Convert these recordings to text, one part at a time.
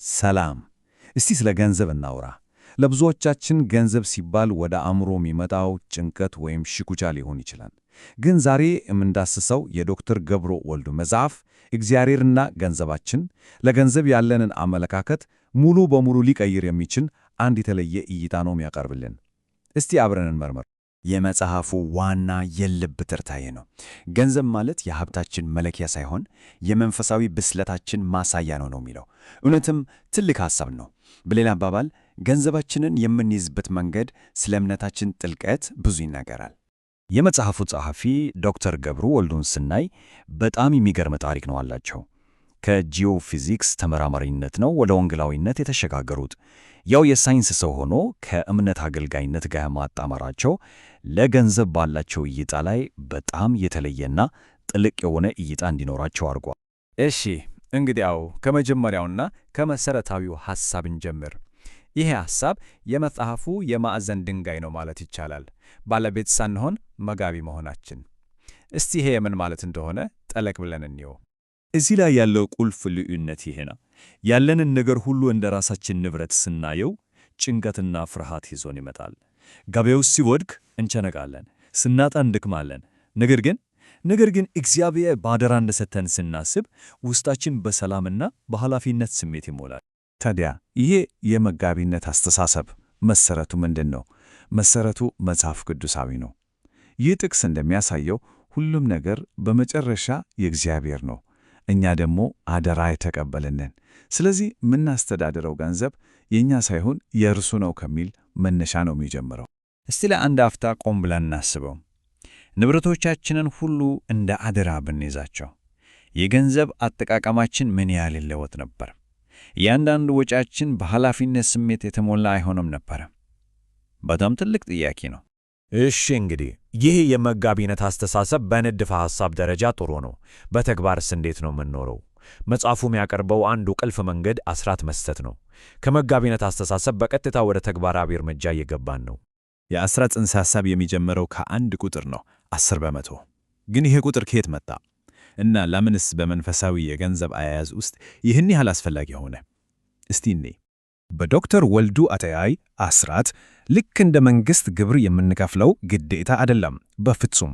ሰላም። እስቲ ስለ ገንዘብ እናውራ። ለብዙዎቻችን ገንዘብ ሲባል ወደ አእምሮ የሚመጣው ጭንቀት ወይም ሽኩቻ ሊሆን ይችላል። ግን ዛሬ የምንዳስሰው የዶክተር ገብሩ ወልዱ መጽሐፍ እግዚአብሔርና ገንዘባችን ለገንዘብ ያለንን አመለካከት ሙሉ በሙሉ ሊቀይር የሚችል አንድ የተለየ እይታ ነው የሚያቀርብልን። እስቲ አብረን እንመርምር። የመጽሐፉ ዋና የልብ ትርታዬ ነው። ገንዘብ ማለት የሀብታችን መለኪያ ሳይሆን የመንፈሳዊ ብስለታችን ማሳያ ነው የሚለው እውነትም ትልቅ ሐሳብ ነው። በሌላ አባባል ገንዘባችንን የምንይዝበት መንገድ ስለ እምነታችን ጥልቀት ብዙ ይናገራል። የመጽሐፉ ጸሐፊ ዶክተር ገብሩ ወልዱን ስናይ በጣም የሚገርም ታሪክ ነው አላቸው። ከጂኦፊዚክስ ተመራማሪነት ነው ወደ ወንጌላዊነት የተሸጋገሩት። ያው የሳይንስ ሰው ሆኖ ከእምነት አገልጋይነት ጋር ማጣመራቸው ለገንዘብ ባላቸው እይታ ላይ በጣም የተለየና ጥልቅ የሆነ እይታ እንዲኖራቸው አድርጓል። እሺ እንግዲያው ከመጀመሪያውና ከመሰረታዊው ሐሳብ እንጀምር። ይሄ ሐሳብ የመጽሐፉ የማዕዘን ድንጋይ ነው ማለት ይቻላል። ባለቤት ሳንሆን መጋቢ መሆናችን። እስቲ ይሄ የምን ማለት እንደሆነ ጠለቅ ብለን እንየው። እዚህ ላይ ያለው ቁልፍ ልዩነት ይሄ ነው። ያለንን ነገር ሁሉ እንደ ራሳችን ንብረት ስናየው ጭንቀትና ፍርሃት ይዞን ይመጣል። ገበያው ሲወድቅ እንጨነቃለን፣ ስናጣ እንደክማለን። ነገር ግን እግዚአብሔር ባደራ እንደሰጠን ስናስብ ውስጣችን በሰላምና በኃላፊነት ስሜት ይሞላል። ታዲያ ይሄ የመጋቢነት አስተሳሰብ መሰረቱ ምንድን ነው? መሰረቱ መጽሐፍ ቅዱሳዊ ነው። ይህ ጥቅስ እንደሚያሳየው ሁሉም ነገር በመጨረሻ የእግዚአብሔር ነው፣ እኛ ደግሞ አደራ የተቀበልንን። ስለዚህ የምናስተዳድረው ገንዘብ የእኛ ሳይሆን የእርሱ ነው ከሚል መነሻ ነው የሚጀምረው። እስቲ ለአንድ አፍታ ቆም ብለን እናስበው። ንብረቶቻችንን ሁሉ እንደ አደራ ብንይዛቸው የገንዘብ አጠቃቀማችን ምን ያህል ይለወጥ ነበር? እያንዳንዱ ወጪያችን በኃላፊነት ስሜት የተሞላ አይሆንም ነበር? በጣም ትልቅ ጥያቄ ነው። እሺ እንግዲህ ይህ የመጋቢነት አስተሳሰብ በንድፈ ሐሳብ ደረጃ ጥሩ ነው። በተግባርስ እንዴት ነው የምንኖረው? መጽሐፉ የሚያቀርበው አንዱ ቁልፍ መንገድ አስራት መስጠት ነው። ከመጋቢነት አስተሳሰብ በቀጥታ ወደ ተግባራዊ እርምጃ እየገባን ነው። የአስራት ጽንሰ ሐሳብ የሚጀምረው ከአንድ ቁጥር ነው፣ 10%። ግን ይሄ ቁጥር ከየት መጣ? እና ለምንስ በመንፈሳዊ የገንዘብ አያያዝ ውስጥ ይህን ያህል አስፈላጊ ሆነ? እስቲ እንይ። በዶክተር ወልዱ አተያይ አስራት ልክ እንደ መንግሥት ግብር የምንከፍለው ግዴታ አይደለም፣ በፍጹም።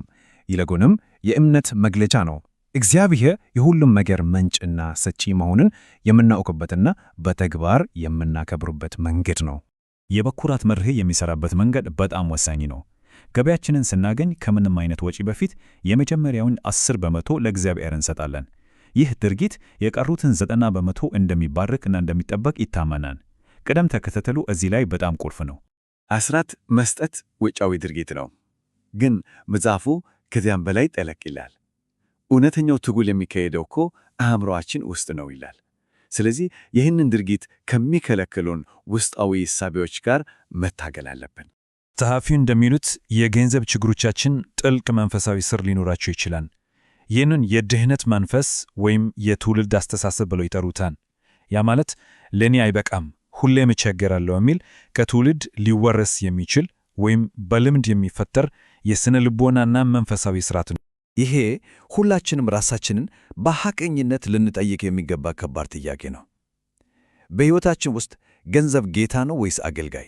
ይልቁንም የእምነት መግለጫ ነው። እግዚአብሔር የሁሉም ነገር ምንጭና ሰጪ መሆኑን የምናውቅበትና በተግባር የምናከብሩበት መንገድ ነው። የበኩራት መርህ የሚሰራበት መንገድ በጣም ወሳኝ ነው። ገበያችንን ስናገኝ ከምንም አይነት ወጪ በፊት የመጀመሪያውን 10% ለእግዚአብሔር እንሰጣለን። ይህ ድርጊት የቀሩትን 90% እንደሚባርክና እንደሚጠበቅ ይታመናል። ቅደም ተከተሉ እዚህ ላይ በጣም ቁልፍ ነው። አስራት መስጠት ውጫዊ ድርጊት ነው፣ ግን መጽሐፉ ከዚያም በላይ ጠለቅ ይላል። እውነተኛው ትግል የሚካሄደው እኮ አእምሮአችን ውስጥ ነው ይላል። ስለዚህ ይህንን ድርጊት ከሚከለክሉን ውስጣዊ እሳቤዎች ጋር መታገል አለብን። ጸሐፊው እንደሚሉት የገንዘብ ችግሮቻችን ጥልቅ መንፈሳዊ ስር ሊኖራቸው ይችላል። ይህንን የድህነት መንፈስ ወይም የትውልድ አስተሳሰብ ብለው ይጠሩታል። ያ ማለት ለእኔ አይበቃም፣ ሁሌም እቸገራለሁ የሚል ከትውልድ ሊወረስ የሚችል ወይም በልምድ የሚፈጠር የሥነ ልቦናና መንፈሳዊ ስርዓት ነው። ይሄ ሁላችንም ራሳችንን በሐቀኝነት ልንጠይቅ የሚገባ ከባድ ጥያቄ ነው። በሕይወታችን ውስጥ ገንዘብ ጌታ ነው ወይስ አገልጋይ?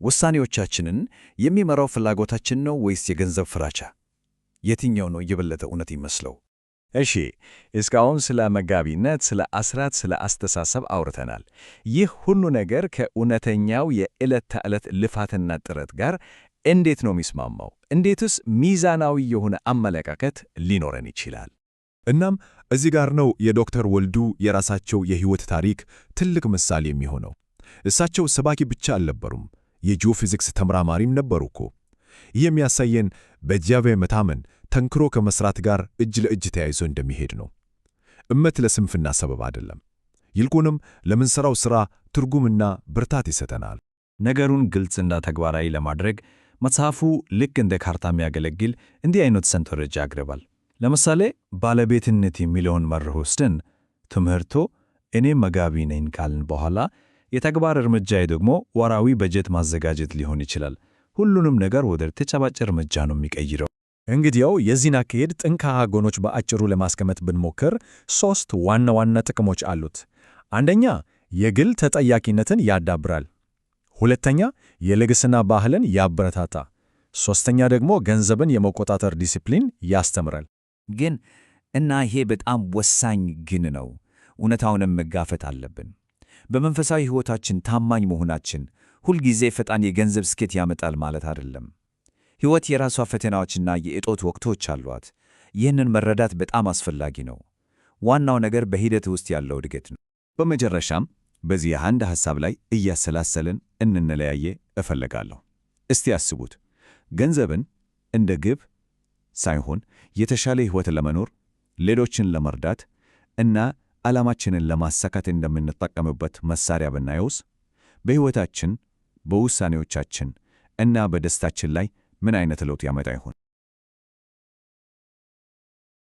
ውሳኔዎቻችንን የሚመራው ፍላጎታችን ነው ወይስ የገንዘብ ፍራቻ? የትኛው ነው የበለጠ እውነት ይመስለው? እሺ እስካሁን ስለ መጋቢነት፣ ስለ አስራት፣ ስለ አስተሳሰብ አውርተናል። ይህ ሁሉ ነገር ከእውነተኛው የዕለት ተዕለት ልፋትና ጥረት ጋር እንዴት ነው የሚስማማው? እንዴትስ ሚዛናዊ የሆነ አመለካከት ሊኖረን ይችላል? እናም እዚህ ጋር ነው የዶክተር ወልዱ የራሳቸው የሕይወት ታሪክ ትልቅ ምሳሌ የሚሆነው። እሳቸው ሰባኪ ብቻ አልነበሩም፣ የጂኦፊዚክስ ተመራማሪም ነበሩ እኮ። ይህ የሚያሳየን በእግዚአብሔር መታመን ጠንክሮ ከመስራት ጋር እጅ ለእጅ ተያይዞ እንደሚሄድ ነው። እምነት ለስንፍና ሰበብ አይደለም፣ ይልቁንም ለምንሠራው ሥራ ትርጉምና ብርታት ይሰጠናል። ነገሩን ግልጽና ተግባራዊ ለማድረግ መጽሐፉ ልክ እንደ ካርታ የሚያገለግል እንዲህ አይነት ሰንጠረዥ ያቀርባል። ለምሳሌ ባለቤትነት የሚለውን መርህ ወስደን ትምህርቶ እኔ መጋቢ ነኝ ካልን በኋላ የተግባር እርምጃዬ ደግሞ ወራዊ በጀት ማዘጋጀት ሊሆን ይችላል። ሁሉንም ነገር ወደ ተጨባጭ እርምጃ ነው የሚቀይረው። እንግዲያው የዚህን አካሄድ ጠንካራ ጎኖች በአጭሩ ለማስቀመጥ ብንሞክር 3 ዋና ዋና ጥቅሞች አሉት። አንደኛ፣ የግል ተጠያቂነትን ያዳብራል። ሁለተኛ፣ የልግስና ባህልን ያበረታታ። ሦስተኛ ደግሞ ገንዘብን የመቆጣጠር ዲሲፕሊን ያስተምራል። ግን ይሄ በጣም ወሳኝ ግን ነው፣ እውነታውንም መጋፈጥ አለብን። በመንፈሳዊ ሕይወታችን ታማኝ መሆናችን ሁልጊዜ ፈጣን የገንዘብ ስኬት ያመጣል ማለት አይደለም። ሕይወት የራሷ ፈተናዎችና የእጦት ወቅቶች አሏት። ይህንን መረዳት በጣም አስፈላጊ ነው። ዋናው ነገር በሂደት ውስጥ ያለው እድገት ነው። በመጨረሻም በዚህ አንድ ሐሳብ ላይ እያሰላሰልን እንለያየ እፈልጋለሁ። እስቲ አስቡት፣ ገንዘብን እንደ ግብ ሳይሆን የተሻለ ሕይወት ለመኖር፣ ሌሎችን ለመርዳት እና ዓላማችንን ለማሳካት እንደምንጠቀምበት መሳሪያ ብናየውስ? በሕይወታችን፣ በውሳኔዎቻችን እና በደስታችን ላይ ምን አይነት ለውጥ ያመጣ ይሆን?